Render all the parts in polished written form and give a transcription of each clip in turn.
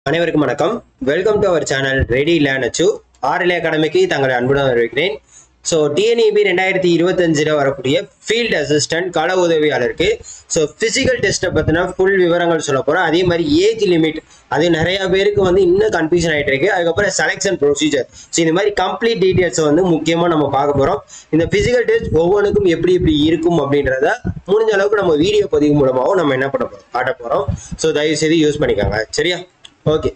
அனைவருக்கும் வணக்கம். Welcome to our channel ready learn achieve. RLA அகாடமிக்கு தங்களை அன்புடன் வரவேற்கிறேன். ஸோ டிஎன்இபி 2025 வரக்கூடிய ஃபீல்ட் அசிஸ்டன்ட் கள உதவியாளருக்கு ஃபிசிக்கல் டெஸ்ட்டை பற்றின ஃபுல் விவரங்கள் சொல்ல போகிறோம். அதே மாதிரி ஏஜ் லிமிட் அது நிறைய பேருக்கு இன்னும் கன்ஃபியூஷன் ஆகிட்டு இருக்கு. அதுக்கப்புறம் செலெக்ஷன் ப்ரொசீஜர், ஸோ இந்த மாதிரி கம்ப்ளீட் டீட்டெயில்ஸை முக்கியமாக நம்ம பார்க்க போகிறோம். இந்த ஃபிசிக்கல் டெஸ்ட் ஒவ்வொன்றுக்கும் எப்படி எப்படி இருக்கும் அப்படின்றத முடிஞ்ச அளவுக்கு நம்ம வீடியோ பதிவு மூலமாகவும் நம்ம என்ன பண்ண போகிறோம் காட்ட போகிறோம். ஸோ தயவு செய்து யூஸ் பண்ணிக்கோங்க, சரியா? ஓகே.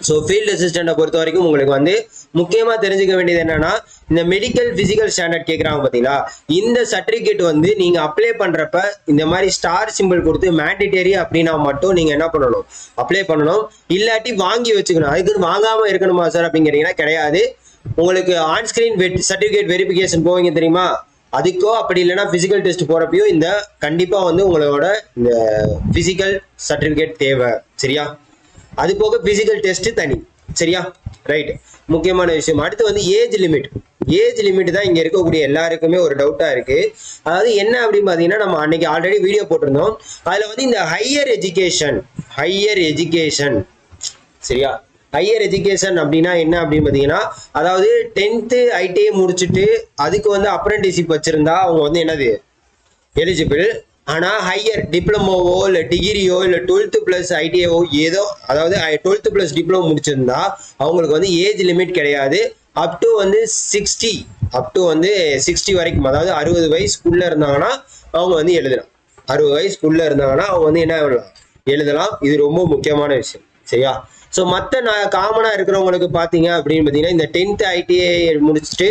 ஸோ ஃபீல்டு அசிஸ்டண்ட்டை பொறுத்த வரைக்கும் உங்களுக்கு முக்கியமாக தெரிஞ்சுக்க வேண்டியது என்னன்னா, இந்த மெடிக்கல் ஃபிசிக்கல் ஸ்டாண்டர்ட் கேட்குறாங்க பார்த்தீங்களா, இந்த சர்டிஃபிகேட் நீங்கள் அப்ளை பண்ணுறப்ப இந்த மாதிரி ஸ்டார் சிம்பிள் கொடுத்து மேண்டிட்டரி அப்படின்னா மட்டும் நீங்கள் என்ன பண்ணணும், அப்ளை பண்ணணும். இல்லாட்டி வாங்கி வச்சுக்கணும். அதுக்குன்னு வாங்காமல் இருக்கணுமா சார் அப்படிங்கிறீங்கன்னா கிடையாது. உங்களுக்கு ஆன்ஸ்கிரீன் சர்டிஃபிகேட் வெரிஃபிகேஷன் போவீங்க தெரியுமா, அதுக்கோ அப்படி இல்லைன்னா ஃபிசிக்கல் டெஸ்ட் போகிறப்பையோ இந்த கண்டிப்பாக உங்களோட இந்த ஃபிசிக்கல் சர்டிஃபிகேட் தேவை, சரியா? அது போக பிசிக்கல் டெஸ்ட் தனி, சரியா? ரைட், முக்கியமான விஷயம். அடுத்து ஏஜ் லிமிட். ஏஜ் லிமிட் தான் இங்க இருக்கக்கூடிய எல்லாருக்குமே ஒரு டவுட்டா இருக்கு. அதாவது என்ன அப்படின்னு பாத்தீங்கன்னா, நம்ம அன்னைக்கு ஆல்ரெடி வீடியோ போட்டிருந்தோம். அதுல இந்த ஹையர் எஜுகேஷன், சரியா? ஹையர் எஜுகேஷன் அப்படின்னா என்ன அப்படின்னு பாத்தீங்கன்னா, அதாவது 10th ITI முடிச்சுட்டு அதுக்கு அப்ரெண்டிஸ்ஷிப் வச்சிருந்தா அவங்க என்னது எலிஜிபிள். ஆனால் ஹையர் டிப்ளமோவோ இல்லை டிகிரியோ இல்லை 12th + ITIஓ ஏதோ, அதாவது 12th + டிப்ளமோ முடிச்சிருந்தா அவங்களுக்கு ஏஜ் லிமிட் கிடையாது. அப் டு 60 வரைக்கும், அதாவது 60 வயசுக்குள்ள இருந்தாங்கன்னா அவங்க எழுதலாம். 60 வயசுக்குள்ள இருந்தாங்கன்னா அவங்க என்ன எழுதலாம். இது ரொம்ப முக்கியமான விஷயம், சரியா? ஸோ மற்ற காமனாக இருக்கிறவங்களுக்கு பார்த்தீங்க அப்படின்னு பார்த்தீங்கன்னா, இந்த 10th ITI முடிச்சுட்டு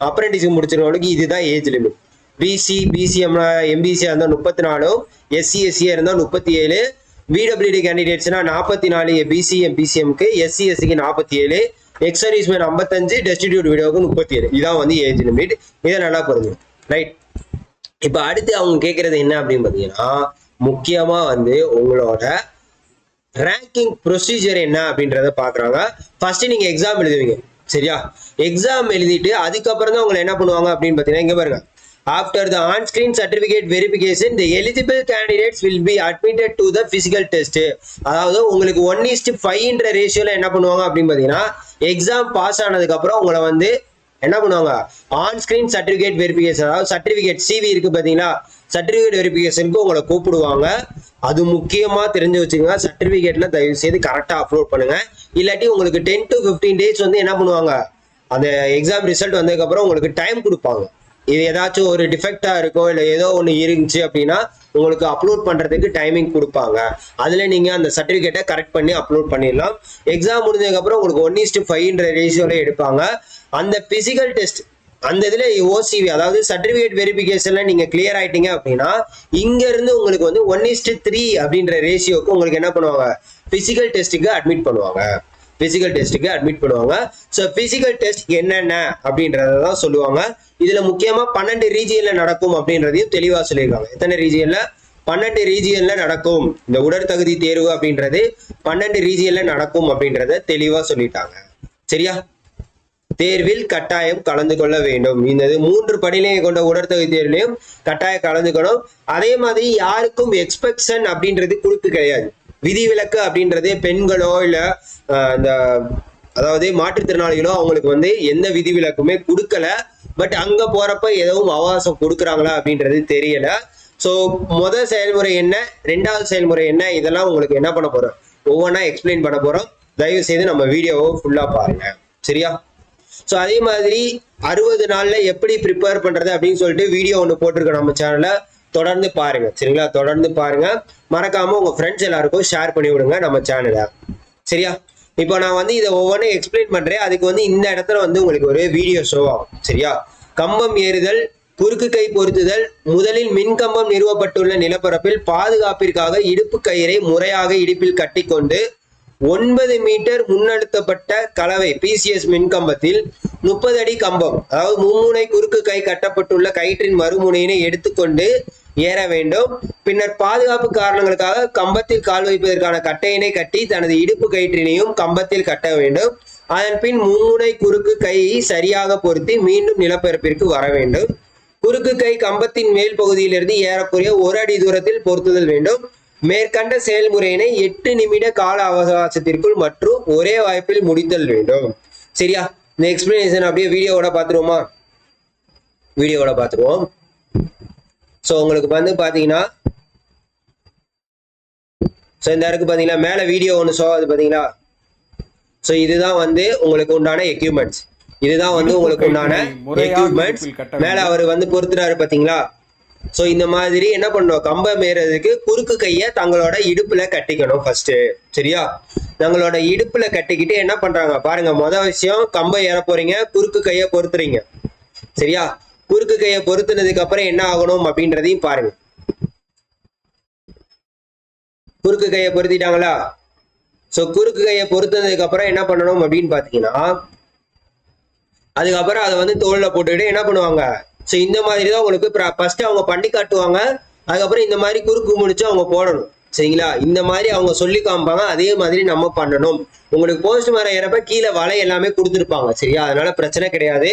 அப்ரெண்டிஸ்ஷிப் முடிச்சிருக்கவங்களுக்கு இதுதான் ஏஜ் லிமிட். பிசி பிசிஎம் எம்பிசியா இருந்தால் 34, SC SCயா இருந்தால் 37, VWD கேண்டிடேட்ஸ்னா 44 பிசி எம்பிசிஎம்க்கு, SC SCக்கு 47, எக்ஸர்வீஸ்மேன் 55, டெஸ்டிடியூட் வீடியோவுக்கு 37. இதான் ஏஜ் லிமிட். இதை நல்லா புரிஞ்சுங்க, ரைட்? இப்போ அடுத்து அவங்க கேட்கறது என்ன அப்படின்னு பார்த்தீங்கன்னா, முக்கியமா உங்களோட ரேங்கிங் ப்ரொசீஜர் என்ன அப்படின்றத பார்க்குறாங்க. ஃபர்ஸ்ட் நீங்க எக்ஸாம் எழுதுவீங்க, சரியா? எக்ஸாம் எழுதிட்டு அதுக்கப்புறம் தான் உங்களை என்ன பண்ணுவாங்க அப்படின்னு பார்த்தீங்கன்னா, இங்க பாருங்க. After the on-screen certificate verification, the eligible candidates will be admitted to the physical test. அதாவது உங்களுக்கு 1:5 ரேஷியோல என்ன பண்ணுவாங்க அப்படின்னு பார்த்தீங்கன்னா, எக்ஸாம் பாஸ் ஆனதுக்கு அப்புறம் உங்களை என்ன பண்ணுவாங்க, ஆன் ஸ்கிரீன் சர்டிபிகேட் வெரிஃபிகேஷன், அதாவது சர்டிபிகேட் CV இருக்கு பார்த்தீங்களா, சர்டிபிகேட் வெரிஃபிகேஷனுக்கு உங்களை கூப்பிடுவாங்க. அது முக்கியமா தெரிஞ்சு வச்சுக்கோங்க. சர்டிபிகேட்ல தயவு செய்து கரெக்டாக அப்லோட் பண்ணுங்க. இல்லாட்டி உங்களுக்கு 10 to 15 days என்ன பண்ணுவாங்க, அந்த எக்ஸாம் ரிசல்ட் வந்ததுக்கப்புறம் உங்களுக்கு டைம் கொடுப்பாங்க. இது ஏதாச்சும் ஒரு டிஃபெக்டா இருக்கோ இல்லை ஏதோ ஒன்று இருந்துச்சு அப்படின்னா உங்களுக்கு அப்லோட் பண்றதுக்கு டைமிங் கொடுப்பாங்க. அதுல நீங்க அந்த சர்டிபிகேட்டை கரெக்ட் பண்ணி அப்லோட் பண்ணிடலாம். எக்ஸாம் முடிஞ்சதுக்கு அப்புறம் உங்களுக்கு 1:5 ரேஷியோல எடுப்பாங்க. அந்த பிசிக்கல் டெஸ்ட் அந்த இதுல OCV, அதாவது சர்டிபிகேட் வெரிஃபிகேஷன்ல நீங்க கிளியர் ஆயிட்டீங்க அப்படின்னா இங்க இருந்து உங்களுக்கு 1:3 அப்படின்ற ரேஷியோக்கு உங்களுக்கு என்ன பண்ணுவாங்க, பிசிக்கல் டெஸ்ட்டுக்கு அட்மிட் பண்ணுவாங்க. ஸோ பிசிக்கல் டெஸ்ட் என்னென்ன அப்படின்றதான் சொல்லுவாங்க. இதுல முக்கியமா 12 ரீஜியன்ல நடக்கும் அப்படின்றதையும் தெளிவா சொல்லியிருக்காங்க. எத்தனை ரீஜியன்ல? 12 ரீஜியன்ல நடக்கும். இந்த உடற்தகுதி தேர்வு அப்படின்றது 12 ரீஜியன்ல நடக்கும் அப்படின்றத தெளிவா சொல்லிட்டாங்க, சரியா? தேர்வில் கட்டாயம் கலந்து கொள்ள வேண்டும். இந்த 3 படிநிலை கொண்ட உடற்தகுதி தேர்விலையும் கட்டாயம் கலந்துக்கணும். அதே மாதிரி யாருக்கும் எக்ஸ்பெக்ஷன் அப்படின்றது குறுக்கு கிடையாது. விதிவிலக்கு அப்படின்றது பெண்களோ இல்ல இந்த அதாவது மாற்றுத்திறனாளிகளோ அவங்களுக்கு எந்த விதிவிலக்குமே கொடுக்கல. பட் அங்க போறப்ப எதுவும் அவகாசம் கொடுக்குறாங்களா அப்படின்றது தெரியல. ஸோ முதல் செயல்முறை என்ன, 2வது செயல்முறை என்ன, இதெல்லாம் உங்களுக்கு என்ன பண்ண போறோம், ஒவ்வொன்றா எக்ஸ்பிளைன் பண்ண போறோம். தயவு செய்து நம்ம வீடியோவை ஃபுல்லா பாருங்க, சரியா? ஸோ அதே மாதிரி 60 நாள்ல எப்படி ப்ரிப்பேர் பண்றது அப்படின்னு சொல்லிட்டு வீடியோ ஒன்று போட்டிருக்கோம் நம்ம சேனல்ல. தொடர்ந்து பாருங்க, சரிங்களா? தொடர்ந்து பாருங்க. மறக்காம உங்க ஃப்ரெண்ட்ஸ் எல்லாருக்கும் ஷேர் பண்ணி விடுங்க நம்ம சேனலை, சரியா? இப்போ நான் இதை ஒவ்வொன்றும் எக்ஸ்பிளைன் பண்றேன். அதுக்கு இந்த இடத்துல உங்களுக்கு ஒரு வீடியோ ஷோ ஆகும், சரியா? கம்பம் ஏறுதல், குறுக்கு கை பொருத்துதல். முதலில் மின்கம்பம் நிறுவப்பட்டுள்ள நிலப்பரப்பில் பாதுகாப்பிற்காக இடுப்பு கயிறை முறையாக இடுப்பில் கட்டிக்கொண்டு 9 மீட்டர் முன்னழுத்தப்பட்ட கலவை PCS மின்கம்பத்தில் 30 அடி கம்பம், அதாவது மும்முனை குறுக்கு கை கட்டப்பட்டுள்ள கயிற்றின் மறுமுனையினை எடுத்துக்கொண்டு ஏற வேண்டும். பின்னர் பாதுகாப்பு காரணங்களுக்காக கம்பத்தில் கால் வைப்பதற்கான கட்டையினை கட்டி தனது இடுப்பு கயிற்றினையும் கம்பத்தில் கட்ட வேண்டும். அதன் பின் மும்முனை குறுக்கு கையை சரியாக பொருத்தி மீண்டும் நிலப்பரப்பிற்கு வர வேண்டும். குறுக்கு கை கம்பத்தின் மேல் பகுதியிலிருந்து ஏறக்குறைய 1 அடி தூரத்தில் பொருத்துதல் வேண்டும். மேற்கண்ட செயல்முறையினை 8 நிமிட கால அவகாசத்திற்குள் மற்றும் ஒரே வாய்ப்பில் முடித்தல் வேண்டும். சரியா? இந்த எக்ஸ்பிளனேஷன் அப்படியே வீடியோவோட பார்த்துருவோமா? வீடியோவோட பார்த்துருவோம். ஸோ உங்களுக்கு வந்து பார்த்தீங்கன்னா ஸோ இந்த இருக்கு பார்த்தீங்களா, மேலே வீடியோ ஒன்று ஷோ ஆகுது பார்த்தீங்களா? ஸோ இதுதான் வந்து உங்களுக்கு உண்டான எக்யூப்மெண்ட்ஸ். இதுதான் வந்து உங்களுக்கு உண்டான எக்யூப்மெண்ட்ஸ். மேலே அவர் வந்து பொறுத்துறாரு பார்த்தீங்களா? ஸோ இந்த மாதிரி என்ன பண்ணணும், கம்பம் ஏறதுக்கு குறுக்கு கையை தங்களோட இடுப்புல கட்டிக்கணும் ஃபர்ஸ்ட். சரியா? தங்களோட இடுப்புல கட்டிக்கிட்டு என்ன பண்றாங்க பாருங்க. மொதல் விஷயம், கம்பம் ஏற போறீங்க, குறுக்கு கையை பொறுத்துறீங்க. சரியா? குறுக்கு கையை பொருத்துனதுக்கு அப்புறம் என்ன ஆகணும் அப்படின்றதையும் பாருங்க. குறுக்கு கையை பொருத்திட்டாங்களா? ஸோ குறுக்கு கையை பொருத்தினதுக்கு அப்புறம் என்ன பண்ணணும் அப்படின்னு பாத்தீங்கன்னா, அதுக்கப்புறம் அதை வந்து தோல்ல போட்டுக்கிட்டு என்ன பண்ணுவாங்க, ஸோ இந்த மாதிரி தான் உங்களுக்கு ஃபர்ஸ்ட் அவங்க பண்ணி காட்டுவாங்க. அதுக்கப்புறம் இந்த மாதிரி குறுக்கு முடிச்சு அவங்க போடணும். சரிங்களா? இந்த மாதிரி அவங்க சொல்லி காமிப்பாங்க, அதே மாதிரி நம்ம பண்ணணும். உங்களுக்கு போஸ்ட் மரம் ஏறப்ப கீழே வலை எல்லாமே கொடுத்துருப்பாங்க. சரியா? அதனால பிரச்சனை கிடையாது.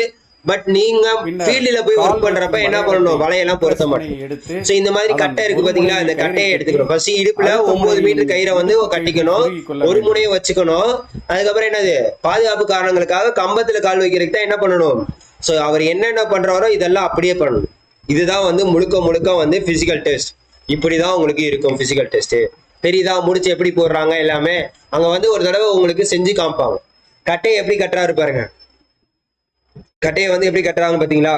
பட் நீங்க ஃபீல்டுல போய் ஒர்க் பண்றப்ப என்ன பண்ணணும், வலையெல்லாம் பொருத்த மாட்டோம். ஸோ இந்த மாதிரி கட்டை இருக்கு பாத்தீங்களா, இந்த கட்டையை எடுத்துக்கணும். ஃபர்ஸ்ட் இடுப்புல 9 மீட்டர் கயிறை வந்து கட்டிக்கணும், ஒரு முனையை வச்சுக்கணும். அதுக்கப்புறம் என்னது, பாதுகாப்பு காரணங்களுக்காக கம்பத்துல கால் வைக்கிறதுக்கு தான் என்ன பண்ணணும். ஸோ அவர் என்னென்ன பண்றாரோ இதெல்லாம் அப்படியே பண்ணணும். இதுதான் வந்து முழுக்க முழுக்க வந்து பிசிக்கல் டெஸ்ட். இப்படிதான் உங்களுக்கு இருக்கும் பிசிக்கல் டெஸ்ட். தெரியுதா? முடிச்சு எப்படி போடுறாங்க எல்லாமே அங்க வந்து ஒரு தடவை உங்களுக்கு செஞ்சு காமிப்பாங்க. கட்டையை எப்படி கட்டுறாரு பாருங்க. கட்டையை வந்து எப்படி கட்டுறாங்க பாத்தீங்களா?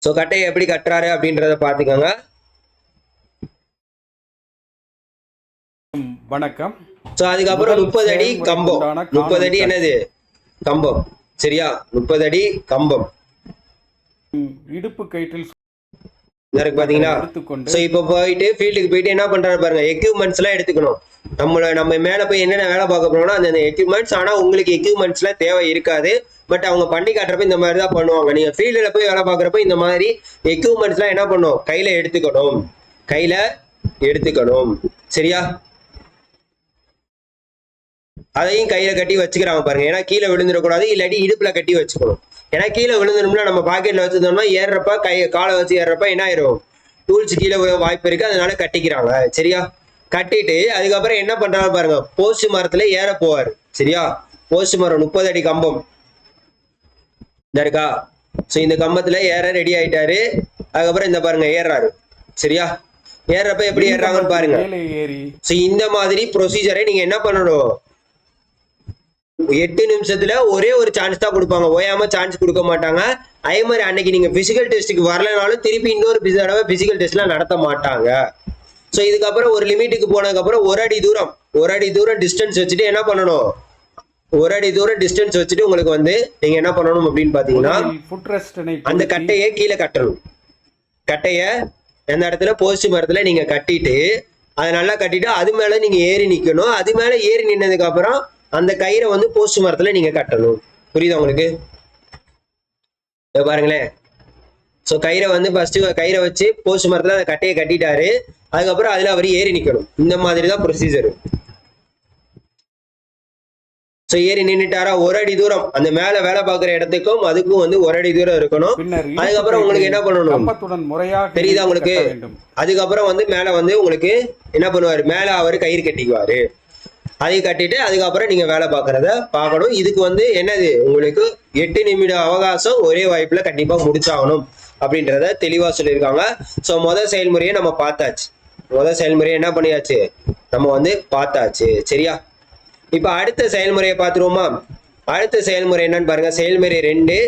சோ கட்டையை எப்படி கட்டுறாரு அப்படின்றத பாத்துக்கோங்க. வணக்கம். சோ அதுக்கப்புறம் 30 அடி கம்பம். 30 அடி என்னது, கம்பம். சரியா? 30 அடி கம்பம் இடுப்பு கயிற்றில் இருக்கு பாத்தீங்களா? சோ இப்ப போயிட்டு ஃபீல்டுக்கு போயிட்டு என்ன பண்றாரு பாருங்க. எக்யூப்மெண்ட்ஸ் எல்லாம் எடுத்துக்கணும். நம்ம மேல போய் என்னென்ன வேலை பார்க்க போறோம்னா அந்த எக்யூப்மெண்ட்ஸ். ஆனா உங்களுக்கு எக்யூப்மெண்ட்ஸ் எல்லாம் தேவை இருக்காது. பட் அவங்க பண்ணி காட்டுறப்ப இந்த மாதிரி தான் பண்ணுவாங்க. நீங்க ஃபீல்டுல போய் வேலை பார்க்குறப்ப இந்த மாதிரி எக்யூப்மெண்ட்ஸ் எல்லாம் என்ன பண்ணும், கையில எடுத்துக்கணும். கையில எடுத்துக்கணும். சரியா? அதையும் கையில கட்டி வச்சுக்கிறாங்க பாருங்க. ஏன்னா கீழே விழுந்துடக்கூடாது, இல்லாட்டி இடுப்புல கட்டி வச்சுக்கணும். ஏன்னா கீழே விழுந்துடும்னா நம்ம பாக்கெட்ல வச்சிருந்தோம்னா ஏறுறப்ப காலை வச்சு ஏறுறப்ப என்ன ஆயிரும், டூல்ஸ் கீழே வாய்ப்பு இருக்கு. அதனால கட்டிக்கிறாங்க. சரியா? கட்டிட்டு அதுக்கப்புறம் என்ன பண்றாங்க பாருங்க. போஸ்ட் மரத்துல ஏற போவாரு. சரியா? போஸ்ட் மரம் 30 அடி கம்பம் இந்த இருக்கா. சோ இந்த கம்பத்துல ஏற ரெடி ஆயிட்டாரு. அதுக்கப்புறம் இந்த பாருங்க ஏறாரு. சரியா? ஏறப்ப எப்படி ஏறாங்கன்னு பாருங்க. சோ இந்த மாதிரி ப்ரொசீஜரை நீங்க என்ன பண்ணணும், 8 நிமிஷத்துல ஒரே ஒரு சான்ஸ் தான் கொடுப்பாங்க. ஓயாம சான்ஸ் கொடுக்க மாட்டாங்க. அதே மாதிரி அன்னைக்கு நீங்க பிசிக்கல் டெஸ்ட்டுக்கு வரலனாலும் திருப்பி இன்னொரு தடவை பிசிக்கல் டெஸ்ட் எல்லாம் நடத்த மாட்டாங்க. ஸோ இதுக்கப்புறம் ஒரு லிமிட்டுக்கு போனதுக்கு அப்புறம் ஒரு அடி தூரம் டிஸ்டன்ஸ் வச்சுட்டு என்ன பண்ணணும், ஒரு அடி தூரம் டிஸ்டன்ஸ் வச்சுட்டு உங்களுக்கு வந்து நீங்க என்ன பண்ணணும் அப்படின்னு பாத்தீங்கன்னா அந்த கட்டையை கீழே கட்டணும். கட்டைய எந்த இடத்துல போஸ்ட் மரத்துல நீங்க கட்டிட்டு அதை நல்லா கட்டிட்டு அது மேல நீங்க ஏறி நிக்கணும். அது மேல ஏறி நின்னதுக்கு அப்புறம் அந்த கயிறை வந்து போஸ்ட் மரத்துல நீங்க கட்டணும். புரியுதா உங்களுக்கு? பாருங்களேன். ஸோ கயிறை வந்து ஃபர்ஸ்ட் கயிறை வச்சு போஸ்ட் மரத்துல அந்த கட்டையை கட்டிட்டாரு. அதுக்கப்புறம் அதுல அவர் ஏறி நிக்கணும். இந்த மாதிரி தான் ப்ரொசீஜர். ஸோ ஏறி நின்றுட்டாரா, ஒரு அடி தூரம் அந்த மேல வேலை பார்க்குற இடத்துக்கும் அதுக்கும் வந்து ஒரு அடி தூரம் இருக்கணும். அதுக்கப்புறம் உங்களுக்கு என்ன பண்ணணும் தெரியுதா உங்களுக்கு? அதுக்கப்புறம் வந்து மேல வந்து உங்களுக்கு என்ன பண்ணுவாரு, மேல அவர் கயிறு கட்டிக்குவாரு. அதை கட்டிட்டு அதுக்கப்புறம் நீங்க வேலை பார்க்கறத பார்க்கணும். இதுக்கு வந்து என்னது, உங்களுக்கு 8 நிமிட அவகாசம் ஒரே வாய்ப்புல கண்டிப்பா முடிச்சாகணும் அப்படின்றத தெளிவா சொல்லியிருக்காங்க. ஸோ முதல் செயல்முறையை நம்ம பார்த்தாச்சு. முதல் செயல்முறையை என்ன பண்ணியாச்சு, நம்ம வந்து பார்த்தாச்சு. சரியா? இப்ப அடுத்த செயல்முறையை பார்த்துருவோமா? அடுத்த செயல்முறை என்னன்னு பாருங்க. செயல்முறை 2,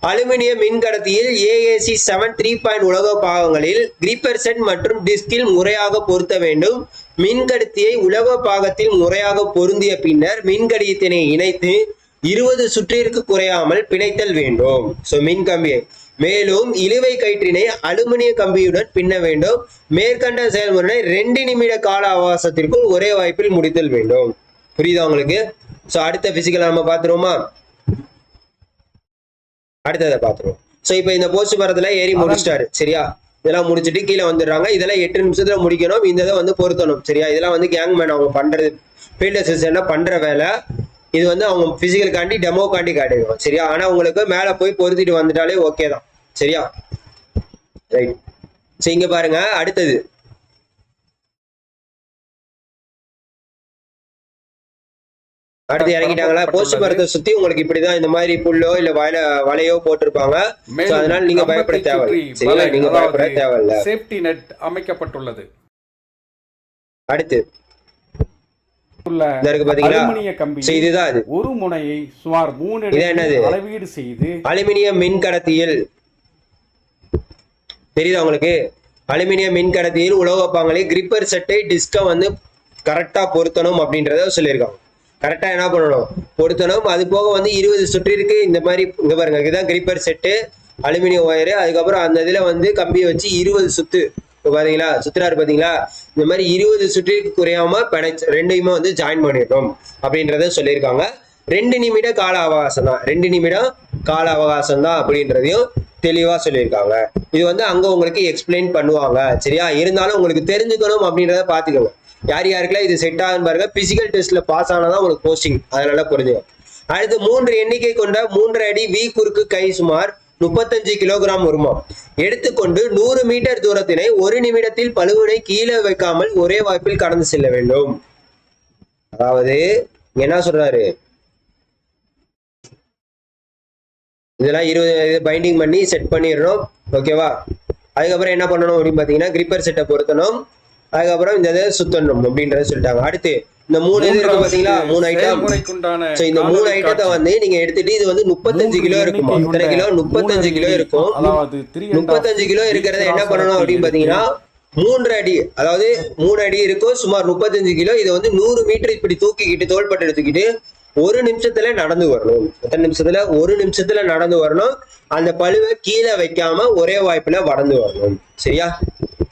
அலுமினிய மின்கடத்தியில் AAC 7 3 உலோக பாகங்களில் கிரிப்பர்சன் மற்றும் டிஸ்கில் முறையாக பொருத்த வேண்டும். மின்கடத்தியை உலோக பாகத்தில் முறையாக பொருந்திய பின்னர் மின்கடியத்தினை இணைத்து 20 சுற்றிற்கு குறையாமல் பிணைத்தல் வேண்டும். ஸோ மின் கம்பியை மேலும் இழுவை கயிற்றினை அலுமினிய கம்பியுடன் பின்ன வேண்டும். மேற்கண்ட செயல்முறை 2 நிமிட கால அவகாசத்திற்குள் ஒரே வாய்ப்பில் முடித்தல் வேண்டும். புரியுதா உங்களுக்கு? ஸோ அடுத்த பிசிக்கல் நம்ம பார்த்துருவோமா? அடுத்ததை பார்த்துருவோம். ஸோ இப்போ இந்த போஸ்ட் மரத்துல ஏறி முடிச்சிட்டாரு. சரியா? இதெல்லாம் முடிச்சுட்டு கீழே வந்துடுறாங்க. இதெல்லாம் 8 நிமிஷத்துல முடிக்கணும். இந்த இதை வந்து பொருத்தணும். சரியா? இதெல்லாம் வந்து கேங்மேன் அவங்க பண்றது, ஃபீல்ட் அசிஸ்டன்ட் பண்ற வேலை. இது வந்து அவங்க பிசிக்கலுக்காண்டி டெமோக்காண்டி காட்டிடுவோம். சரியா? ஆனா உங்களுக்கு மேல போய் பொருத்திட்டு வந்துட்டாலே ஓகே தான். சரியா? ரைட். சரி இங்க பாருங்க. அடுத்தது அடுத்து இறங்கிட்டாங்களா? போஸ்ட் மரத்தை சுத்தி உங்களுக்கு இப்படிதான் இந்த மாதிரி புல்லோ இல்ல வலையோ போட்டிருப்பாங்க. அதனால நீங்க பயப்பட தேவையில்லை. சரிங்களா? நீங்க பயப்பட தேவையில்லை. சேஃப்டி நெட் அமைக்கப்பட்டுள்ளது. அடுத்து அலுமினிய கம்பி இதுதான் அது. ஒரு முனையை சுமார் 3 அடி அளவீடு செய்து அலுமினியம் மின் கடத்தியில் தெரியுதா உங்களுக்கு? அலுமினியம் மின் கடத்தியில் உலோகப்பாங்களை கிரிப்பர் செட்டை டிஸ்க வந்து கரெக்டா பொருத்தணும் அப்படின்றத சொல்லியிருக்காங்க. கரெக்டா என்ன பண்ணணும்? பொருத்தணும். அது போக வந்து 20 சுற்றிருக்கு இந்த மாதிரி. இங்க பாருங்க, இதுதான் கிரிப்பர் செட்டு, அலுமினியம் ஒயரு. அதுக்கப்புறம் அந்த இதுல வந்து கம்பியை வச்சு 20 சுத்து பாத்தீங்களா, சுத்துறாரு பாத்தீங்களா? இந்த மாதிரி 20 சுற்றிற்கு குறையாம ரெண்டையுமே வந்து ஜாயின் பண்ணிடணும் அப்படின்றத சொல்லியிருக்காங்க. 2 நிமிட கால அவகாசம் தான், 2 நிமிடம் கால அவகாசம் தான் அப்படின்றதையும் தெளிவா சொல்லியிருக்காங்க. இது வந்து அங்க உங்களுக்கு எக்ஸ்பிளைன் பண்ணுவாங்க. சரியா? இருந்தாலும் உங்களுக்கு தெரிஞ்சுக்கணும் அப்படின்றத பாத்துக்கோங்க. யார் யாருக்கெல்லாம் இது செட் ஆகுன்னு பாருங்க. பிசிக்கல் டெஸ்ட்ல பாஸ் ஆனாதான் உங்களுக்கு போஸ்டிங், அதனால புரிஞ்சுக்கணும். அடுத்து 3 எண்ணிக்கை கொண்ட 3 அடி வி குறுக்கு கை சுமார் 35 கிலோகிராம் வருமா எடுத்துக்கொண்டு 100 மீட்டர் தூரத்தினை 1 நிமிடத்தில் பளுவினை கீழே வைக்காமல் ஒரே வாய்ப்பில் கடந்து செல்ல வேண்டும். அதாவது என்ன சொல்றாரு, இதெல்லாம் 20 பைண்டிங் பண்ணி செட் பண்ணிடணும். ஓகேவா? அதுக்கப்புறம் என்ன பண்ணணும் அப்படின்னு பாத்தீங்கன்னா, கிரிப்பர் செட்டை பொருத்தணும். அதுக்கப்புறம் இந்த இதை சுத்தணும் அப்படின்றத சொல்லிட்டாங்க. அடுத்து இந்த 3 இது இருக்கு பாத்தீங்களா, 3 ஐட்டம். இந்த 3 ஐட்டத்தை வந்து நீங்க எடுத்துட்டு, இது வந்து 35 கிலோ இருக்குமா? இத்தனை கிலோ 35 கிலோ இருக்கும். 35 கிலோ இருக்கிறத என்ன பண்ணணும் அப்படின்னு பாத்தீங்கன்னா, 3 அடி, அதாவது 3 அடி இருக்கும், சுமார் 35 கிலோ. இதை வந்து 100 மீட்டர் இப்படி தூக்கிக்கிட்டு, தோள்பட்டை எடுத்துக்கிட்டு 1 நிமிஷத்துல நடந்து வரணும். எத்தனை நிமிஷத்துல? 1 நிமிஷத்துல நடந்து வரணும். அந்த பழுவை கீழே வைக்காம ஒரே வாய்ப்புல வளர்ந்து வரணும். சரியா?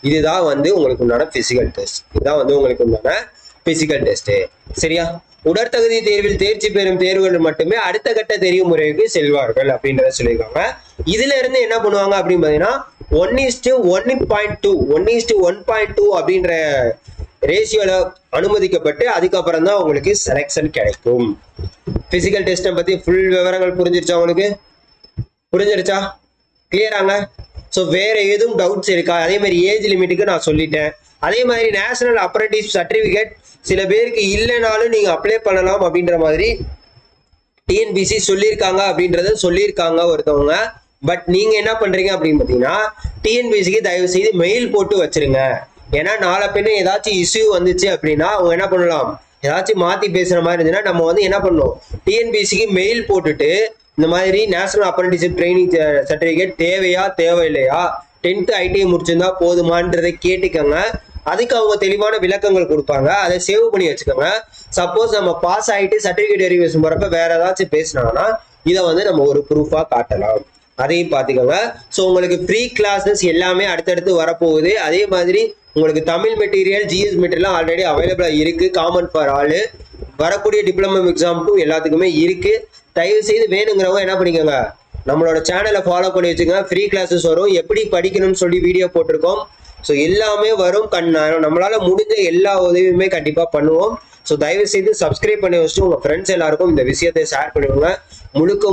இதுதான் வந்து உங்களுக்கு உண்டான பிசிக்கல் டெஸ்ட். இதுதான் வந்து உங்களுக்கு உண்டான பிசிக்கல் டெஸ்ட். சரியா? உடற்தகுதி தேர்வில் தேர்ச்சி பெறும் தேர்வுகள் மட்டுமே அடுத்த கட்ட தெரிவு முறைக்கு செல்வார்கள் அப்படின்றத சொல்லியிருக்காங்க. இதுல இருந்து என்ன பண்ணுவாங்க அப்படின்னு பாத்தீங்கன்னா, 1:1.2 1:1.2 அப்படின்ற ரேஷியோல அனுமதிக்கப்பட்டு அதுக்கப்புறம் தான் உங்களுக்கு செலக்ஷன் கிடைக்கும். பிசிக்கல் டெஸ்ட்டை பத்தி ஃபுல் விவரங்கள் புரிஞ்சிருச்சா உங்களுக்கு? புரிஞ்சிருச்சா? கிளியராங்க? ஸோ வேற எதுவும் டவுட்ஸ் இருக்கா? அதே மாதிரி ஏஜ் லிமிட்டுக்கு நான் சொல்லிட்டேன். அதே மாதிரி நேஷனல் அப்ரண்டிஸ் சர்டிபிகேட் சில பேருக்கு இல்லைனாலும் நீங்க அப்ளை பண்ணலாம் அப்படின்ற மாதிரி டிஎன்பிசி சொல்லியிருக்காங்க அப்படின்றத சொல்லியிருக்காங்க ஒருத்தவங்க. பட் நீங்க என்ன பண்றீங்க அப்படின்னு பாத்தீங்கன்னா, டிஎன்பிசிக்கு தயவு செய்து மெயில் போட்டு வச்சிருங்க. ஏன்னா நாளை பின்ன ஏதாச்சும் இஷ்யூ வந்துச்சு அப்படின்னா அவங்க என்ன பண்ணலாம், ஏதாச்சும் மாத்தி பேசுற மாதிரி இருந்துச்சுன்னா நம்ம வந்து என்ன பண்ணணும், டிஎன்பிசிக்கு மெயில் போட்டுட்டு இந்த மாதிரி நேஷனல் அப்ரண்டிஸ்ஷிப் ட்ரைனிங் சர்டிபிகேட் தேவையா தேவையில்லையா, 10th ஐடிஐ முடிச்சிருந்தா போதுமான்றதை கேட்டுக்கோங்க. அதுக்கு அவங்க தெளிவான விளக்கங்கள் கொடுப்பாங்க. அதை சேவ் பண்ணி வச்சுக்கோங்க. சப்போஸ் நம்ம பாஸ் ஆகிட்டு சர்டிபிகேட் வெரிஃபிகேஷன் போறப்ப வேற ஏதாச்சும் பேசினாங்கன்னா இதை வந்து நம்ம ஒரு ப்ரூஃபா காட்டலாம். அதையும் பார்த்துக்கோங்க. ஸோ உங்களுக்கு ஃப்ரீ கிளாஸஸ் எல்லாமே அடுத்தடுத்து வரப்போகுது. அதே மாதிரி உங்களுக்கு Tamil material, GS material already அவைலபிளாக இருக்கு. காமன் ஃபார் ஆல் வரக்கூடிய டிப்ளமோ எக்ஸாமுக்கும் எல்லாத்துக்குமே இருக்கு. தயவு செய்து வேணுங்கிறவங்க என்ன பண்ணிக்கோங்க, நம்மளோட சேனலை ஃபாலோ பண்ணி வச்சுக்கோங்க. ஃப்ரீ கிளாஸஸ் வரும், எப்படி படிக்கணும்னு சொல்லி வீடியோ போட்டிருக்கோம். ஸோ எல்லாமே வரும். நம்மளால முடிஞ்ச எல்லா உதவியுமே கண்டிப்பாக பண்ணுவோம். ஸோ தயவு செய்து சப்ஸ்கிரைப் பண்ணி வச்சுட்டு உங்க ஃப்ரெண்ட்ஸ் எல்லாருக்கும் இந்த விஷயத்தை ஷேர் பண்ணிவிடுங்க.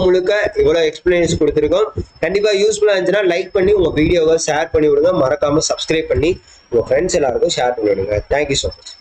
முழுக்க இவ்வளோ எக்ஸ்பிளனேஷன் கொடுத்துருக்கோம். கண்டிப்பாக யூஸ்ஃபுல்லாக இருந்துச்சுன்னா லைக் பண்ணி உங்க வீடியோவை ஷேர் பண்ணி விடுங்க. மறக்காம சப்ஸ்கிரைப் பண்ணி உங்க ஃப்ரெண்ட்ஸ் எல்லாருக்கும் ஷேர் பண்ணி விடுங்க. Thank you so much.